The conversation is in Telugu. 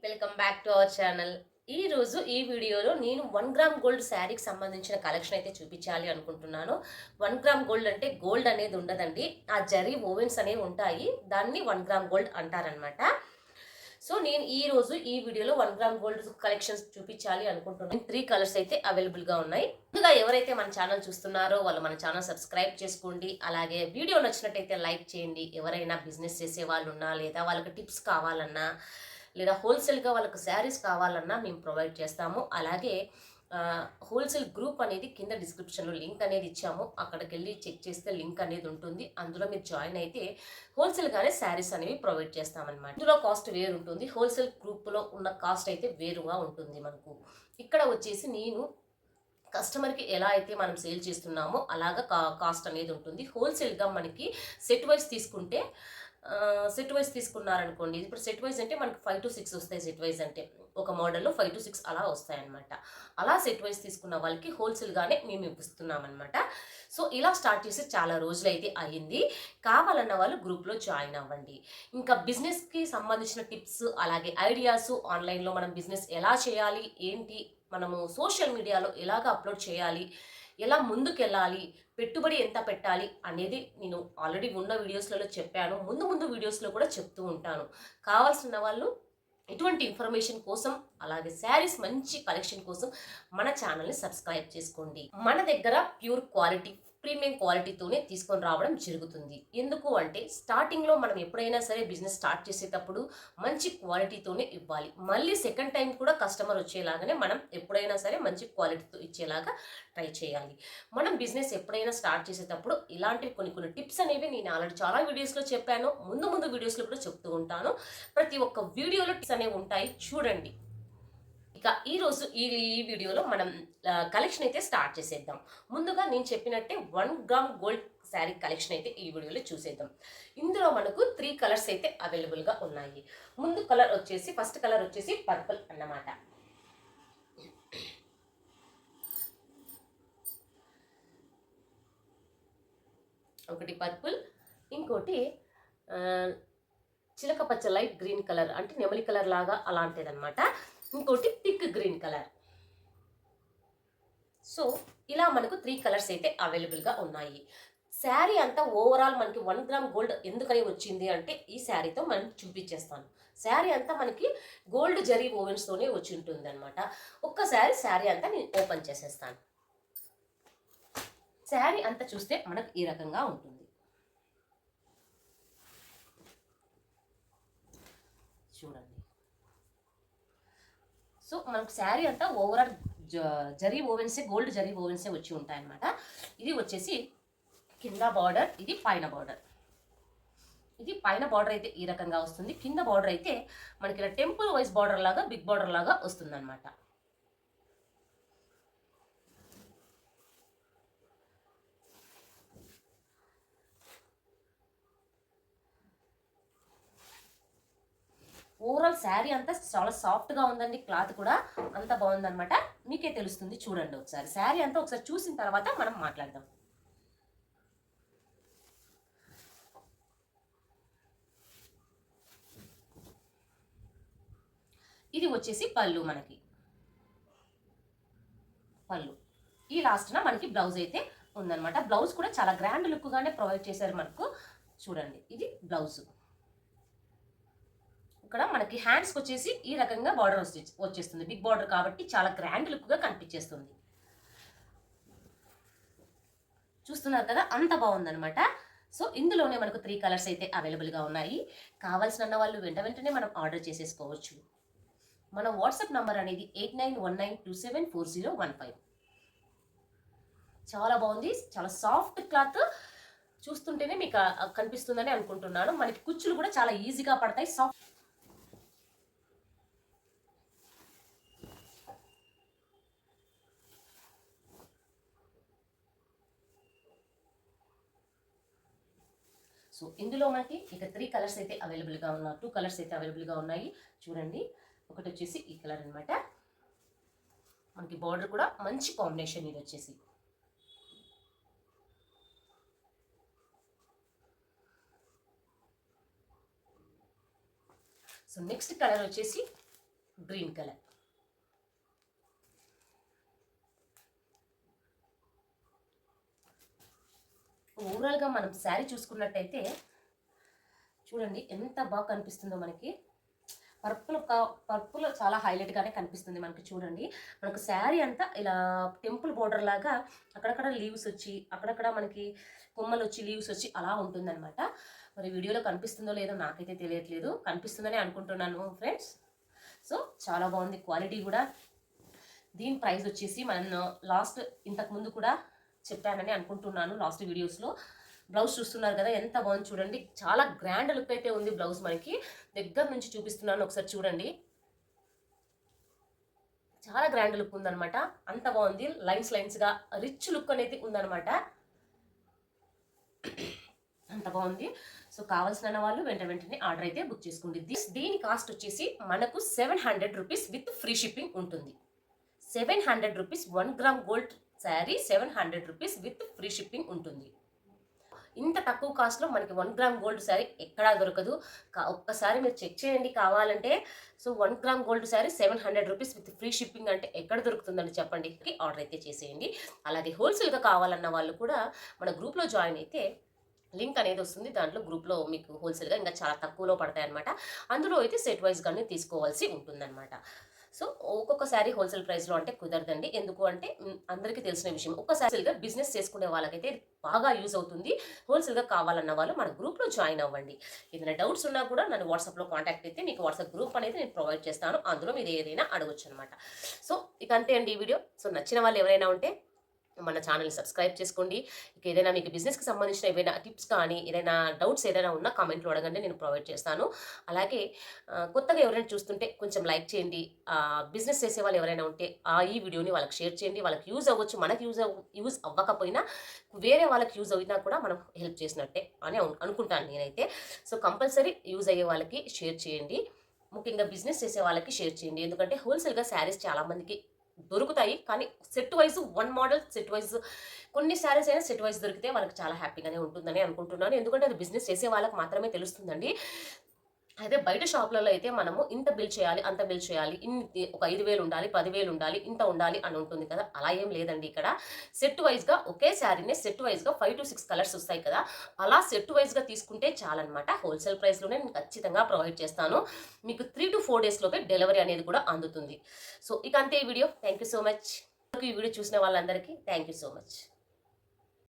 Welcome back to our channel. ఈ రోజు ఈ వీడియోలో నేను 1 గ్రామ్ గోల్డ్ శారీకి సంబంధించిన కలెక్షన్ అయితే చూపించాలి అనుకుంటున్నాను. 1 గ్రామ్ గోల్డ్ అంటే గోల్డ్ అనేది ఉండదండి. ఆ జరీ ఓవెన్స్ అనేవి ఉంటాయి. దాన్ని 1 గ్రామ్ గోల్డ్ అంటారనమాట. సో నేను ఈ రోజు ఈ వీడియోలో 1 గ్రామ్ గోల్డ్ కలెక్షన్స్ చూపించాలి అనుకుంటున్నాను. 3 కలర్స్ అయితే అవైలబుల్ గా ఉన్నాయి. ముందుగా ఎవరైతే మన ఛానల్ చూస్తున్నారో వాళ్ళు మన ఛానల్ సబ్స్క్రైబ్ చేసుకోండి. అలాగే వీడియో నచ్చినట్టయితే లైక్ చేయండి. ఎవరైనా బిజినెస్ చేసే వాళ్ళు ఉన్నా లేదా వాళ్ళకి టిప్స్ కావాలన్నా లేదా హోల్సేల్గా వాళ్ళకి శారీస్ కావాలన్నా మేము ప్రొవైడ్ చేస్తాము. అలాగే హోల్సేల్ గ్రూప్ అనేది కింద డిస్క్రిప్షన్లో లింక్ అనేది ఇచ్చాము. అక్కడికి వెళ్ళి చెక్ చేస్తే లింక్ అనేది ఉంటుంది. అందులో మీరు జాయిన్ అయితే హోల్సేల్గానే శారీస్ అనేవి ప్రొవైడ్ చేస్తామన్నమాట. ఇందులో కాస్ట్ వేరు ఉంటుంది. హోల్సేల్ గ్రూప్లో ఉన్న కాస్ట్ అయితే వేరుగా ఉంటుంది మనకు. ఇక్కడ వచ్చేసి నేను కస్టమర్కి ఎలా అయితే మనం సేల్ చేస్తున్నామో అలాగా కాస్ట్ అనేది ఉంటుంది. హోల్సేల్గా మనకి సెట్ వైజ్ తీసుకుంటే సెట్ వైజ్ తీసుకున్నారనుకోండి, ఇప్పుడు సెట్ వైజ్ అంటే మనకి 5 to 6 వస్తాయి. సెట్ వైజ్ అంటే ఒక మోడల్లో 5 to 6 అలా వస్తాయన్నమాట. అలా సెట్ వైజ్ తీసుకున్న వాళ్ళకి హోల్సేల్గానే మేము ఇస్తున్నాం అనమాట. సో ఇలా స్టార్ట్ చేసి చాలా రోజులు అయితే అయ్యింది. కావాలన్న వాళ్ళు గ్రూప్లో జాయిన్ అవ్వండి. ఇంకా బిజినెస్కి సంబంధించిన టిప్స్ అలాగే ఐడియాస్, ఆన్లైన్లో మనం బిజినెస్ ఎలా చేయాలి, ఏంటి, మనము సోషల్ మీడియాలో ఎలాగ అప్లోడ్ చేయాలి, ఎలా ముందుకెళ్ళాలి, పెట్టుబడి ఎంత పెట్టాలి అనేది నేను ఆల్రెడీ ఉన్న వీడియోస్లలో చెప్పాను. ముందు వీడియోస్లో కూడా చెప్తూ ఉంటాను. కావాల్సిన వాళ్ళు ఇటువంటి ఇన్ఫర్మేషన్ కోసం అలాగే శారీస్ మంచి కలెక్షన్ కోసం మన ఛానల్ని సబ్స్క్రైబ్ చేసుకోండి. మన దగ్గర ప్యూర్ క్వాలిటీ, ప్రీమియం క్వాలిటీతోనే తీసుకొని రావడం జరుగుతుంది. ఎందుకు అంటే స్టార్టింగ్లో మనం ఎప్పుడైనా సరే బిజినెస్ స్టార్ట్ చేసేటప్పుడు మంచి క్వాలిటీతోనే ఇవ్వాలి. మళ్ళీ సెకండ్ టైం కూడా కస్టమర్ వచ్చేలాగానే మనం ఎప్పుడైనా సరే మంచి క్వాలిటీతో ఇచ్చేలాగా ట్రై చేయాలి. మనం బిజినెస్ ఎప్పుడైనా స్టార్ట్ చేసేటప్పుడు ఇలాంటి కొన్ని టిప్స్ అనేవి నేను ఆల్రెడీ చాలా వీడియోస్లో చెప్పాను. ముందు వీడియోస్లో కూడా చెప్తూ ఉంటాను. ప్రతి ఒక్క వీడియోలో టిప్స్ అనేవి ఉంటాయి, చూడండి. ఇక ఈరోజు ఈ వీడియోలో మనం కలెక్షన్ అయితే స్టార్ట్ చేసేద్దాం. ముందుగా నేను చెప్పినట్టే 1 గ్రామ్ గోల్డ్ శారీ కలెక్షన్ అయితే ఈ వీడియోలో చూసేద్దాం. ఇందులో మనకు 3 కలర్స్ అయితే అవైలబుల్గా ఉన్నాయి. ముందు కలర్ వచ్చేసి ఫస్ట్ కలర్ వచ్చేసి పర్పుల్ అన్నమాట. ఒకటి పర్పుల్, ఇంకోటి చిలక పచ్చ లైట్ గ్రీన్ కలర్, అంటే నెమలి కలర్ లాగా అలాంటిదన్నమాట. ఇంకోటి థిక్ గ్రీన్ కలర్. సో ఇలా మనకు 3 కలర్స్ అయితే అవైలబుల్గా ఉన్నాయి. శారీ అంతా ఓవరాల్ మనకి 1 గ్రామ్ గోల్డ్ ఎందుకని వచ్చింది అంటే ఈ శారీతో మనం చూపించేస్తాను. శారీ అంతా మనకి గోల్డ్ జరీ ఓవెన్స్తోనే వచ్చి ఉంటుంది అనమాట. ఒక్కసారి శారీ అంతా నేను ఓపెన్ చేసేస్తాను. శారీ అంతా చూస్తే మనకు ఈ రకంగా ఉంటుంది. చూడండి. సో మనకు శారీ అంతా ఓవరాల్ జరీ ఓవెన్సే, గోల్డ్ జరీ ఓవెన్సే వచ్చి ఉంటాయన్నమాట. ఇది వచ్చేసి కింద బార్డర్, ఇది పైన బార్డర్. ఇది పైన బార్డర్ అయితే ఈ రకంగా వస్తుంది. కింద బార్డర్ అయితే మనకి ఇలా టెంపుల్ వైజ్ బార్డర్ లాగా, బిగ్ బార్డర్ లాగా వస్తుంది అనమాట. ఓవరాల్ శారీ అంతా చాలా సాఫ్ట్గా ఉందండి. క్లాత్ కూడా అంత బాగుందనమాట. మీకే తెలుస్తుంది, చూడండి ఒకసారి. శారీ అంతా ఒకసారి చూసిన తర్వాత మనం మాట్లాడదాం. ఇది వచ్చేసి పళ్ళు. మనకి పళ్ళు ఈ లాస్ట్న మనకి బ్లౌజ్ అయితే ఉందన్నమాట. బ్లౌజ్ కూడా చాలా గ్రాండ్ లుక్గానే ప్రొవైడ్ చేశారు మనకు. చూడండి, ఇది బ్లౌజ్. ఇక్కడ మనకి హ్యాండ్స్కి వచ్చేసి ఈ రకంగా బార్డర్ వచ్చేస్తుంది. బిగ్ బార్డర్ కాబట్టి చాలా గ్రాండ్ లుక్గా కనిపించేస్తుంది. చూస్తున్నారు కదా, అంత బాగుందనమాట. సో ఇందులోనే మనకు 3 కలర్స్ అయితే అవైలబుల్గా ఉన్నాయి. కావాల్సిన వాళ్ళు వెంటనే మనం ఆర్డర్ చేసేసుకోవచ్చు. మన వాట్సాప్ నంబర్ అనేది 8919274015. చాలా బాగుంది. చాలా సాఫ్ట్ క్లాత్. చూస్తుంటేనే మీకు కనిపిస్తుందని అనుకుంటున్నాను. మనకి కుచ్చులు కూడా చాలా ఈజీగా పడతాయి. సాఫ్ట్. సో ఇందులో మనకి ఇక 3 కలర్స్ అయితే అవైలబుల్గా ఉన్నాయి. 2 కలర్స్ అయితే అవైలబుల్గా ఉన్నాయి. చూడండి, ఒకటి వచ్చేసి ఈ కలర్ అనమాట. మనకి బార్డర్ కూడా మంచి కాంబినేషన్. ఇది వచ్చేసి సో నెక్స్ట్ కలర్ వచ్చేసి గ్రీన్ కలర్. ఓవరాల్గా మనం శారీ చూసుకున్నట్టయితే చూడండి ఎంత బాగా కనిపిస్తుందో మనకి. పర్పుల్ చాలా హైలైట్గానే కనిపిస్తుంది మనకి. చూడండి మనకు శారీ అంతా ఇలా టెంపుల్ బోర్డర్ లాగా అక్కడక్కడ లీవ్స్ వచ్చి అక్కడక్కడ మనకి కొమ్మలు వచ్చి లీవ్స్ వచ్చి అలా ఉంటుందన్నమాట. మరి వీడియోలో కనిపిస్తుందో లేదో నాకైతే తెలియట్లేదు, కనిపిస్తుందని అనుకుంటున్నాను ఫ్రెండ్స్. సో చాలా బాగుంది క్వాలిటీ కూడా. దీని ప్రైస్ వచ్చేసి మనం లాస్ట్ ఇంతకుముందు కూడా చెప్పానని అనుకుంటున్నాను లాస్ట్ వీడియోస్లో. బ్లౌజ్ చూస్తున్నారు కదా ఎంత బాగుంది చూడండి. చాలా గ్రాండ్ లుక్ అయితే ఉంది బ్లౌజ్ మనకి. దగ్గర నుంచి చూపిస్తున్నాను ఒకసారి చూడండి. చాలా గ్రాండ్ లుక్ ఉందనమాట. అంత బాగుంది. లైన్స్గా రిచ్ లుక్ అనేది ఉందనమాట. అంత బాగుంది. సో కావాల్సిన వాళ్ళు వెంటనే ఆర్డర్ అయితే బుక్ చేసుకోండి. దీని కాస్ట్ వచ్చేసి మనకు 700 రూపీస్ విత్ ఫ్రీ షిప్పింగ్ ఉంటుంది. 700 rupees 1 gram gold sari 700 rupees with free shipping ఉంటుంది. ఇంత తక్కువ కాస్ట్లో మనకి 1 గ్రామ్ గోల్డ్ శారీ ఎక్కడా దొరకదు. ఒక్కసారి మీరు చెక్ చేయండి కావాలంటే. So 1 gram gold sari 700 rupees with free shipping అంటే ఎక్కడ దొరుకుతుందని చెప్పండి. ఆర్డర్ అయితే చేసేయండి. అలాగే హోల్సేల్గా కావాలన్న వాళ్ళు కూడా మన గ్రూప్లో జాయిన్ అయితే లింక్ అనేది వస్తుంది. దాంట్లో గ్రూప్లో మీకు హోల్సేల్గా ఇంకా చాలా తక్కువలో పడతాయి అనమాట. అందులో అయితే సెట్ వైజ్గానే తీసుకోవాల్సి ఉంటుందన్నమాట. సో ఒక్కొక్కసారి హోల్సేల్ ప్రైస్లో అంటే కుదరదండి. ఎందుకు అంటే అందరికీ తెలిసిన విషయం. ఒక్కసారిగా బిజినెస్ చేసుకునే వాళ్ళకైతే బాగా యూజ్ అవుతుంది. హోల్సేల్గా కావాలన్న వాళ్ళు మన గ్రూప్లో జాయిన్ అవ్వండి. ఏదైనా డౌట్స్ ఉన్నా కూడా నన్ను వాట్సాప్లో కాంటాక్ట్ అయితే మీకు వాట్సాప్ గ్రూప్ అనేది నేను ప్రొవైడ్ చేస్తాను. అందులో మీరు ఏదైనా అడగొచ్చు అనమాట. సో ఇక అంతే అండి ఈ వీడియో. సో నచ్చిన వాళ్ళు ఎవరైనా ఉంటే మన ఛానల్ని సబ్స్క్రైబ్ చేసుకోండి. ఇక ఏదైనా మీకు బిజినెస్కి సంబంధించిన ఏదైనా టిప్స్ కానీ ఏదైనా డౌట్స్ ఏదైనా ఉన్నా కామెంట్లో అడగండి, నేను ప్రొవైడ్ చేస్తాను. అలాగే కొత్తగా ఎవరైనా చూస్తుంటే కొంచెం లైక్ చేయండి. బిజినెస్ చేసే వాళ్ళు ఎవరైనా ఉంటే ఈ వీడియోని వాళ్ళకి షేర్ చేయండి. వాళ్ళకి యూజ్ అవ్వచ్చు. మనకి యూజ్ అవ్వకపోయినా వేరే వాళ్ళకి యూజ్ అయినా కూడా మనం హెల్ప్ చేసినట్టే అని అనుకుంటాను నేనైతే. సో కంపల్సరీ యూజ్ అయ్యే వాళ్ళకి షేర్ చేయండి. ముఖ్యంగా బిజినెస్ చేసే వాళ్ళకి షేర్ చేయండి. ఎందుకంటే హోల్సేల్గా శారీస్ చాలామందికి దొరుకుతాయి. కానీ set wise 1 model set wise కొన్ని శారీస్ అయినా సెట్ వైజ్ దొరికితే వాళ్ళకి చాలా హ్యాపీగానే ఉంటుందని అనుకుంటున్నాను. ఎందుకంటే అది బిజినెస్ చేసే వాళ్ళకి మాత్రమే తెలుస్తుందండి. అదే బయట షాప్లలో అయితే మనము ఇంత బిల్ చేయాలి, అంత బిల్ చేయాలి, ఇన్ని ఒక 5,000 ఉండాలి, 10,000 ఉండాలి, ఇంత ఉండాలి అని ఉంటుంది కదా. అలా ఏం లేదండి. ఇక్కడ సెట్ వైజ్గా ఒకే శారీనే సెట్ వైజ్గా 5 to 6 కలర్స్ వస్తాయి కదా. అలా సెట్ వైజ్గా తీసుకుంటే చాలన్నమాట. హోల్సేల్ ప్రైస్లోనే నేను ఖచ్చితంగా ప్రొవైడ్ చేస్తాను. మీకు 3 to 4 days లోపే డెలివరీ అనేది కూడా అందుతుంది. సో ఇక అంతే ఈ video. Thank you so much. ఈ వీడియో చూసిన వాళ్ళందరికీ థ్యాంక్ యూ సో మచ్.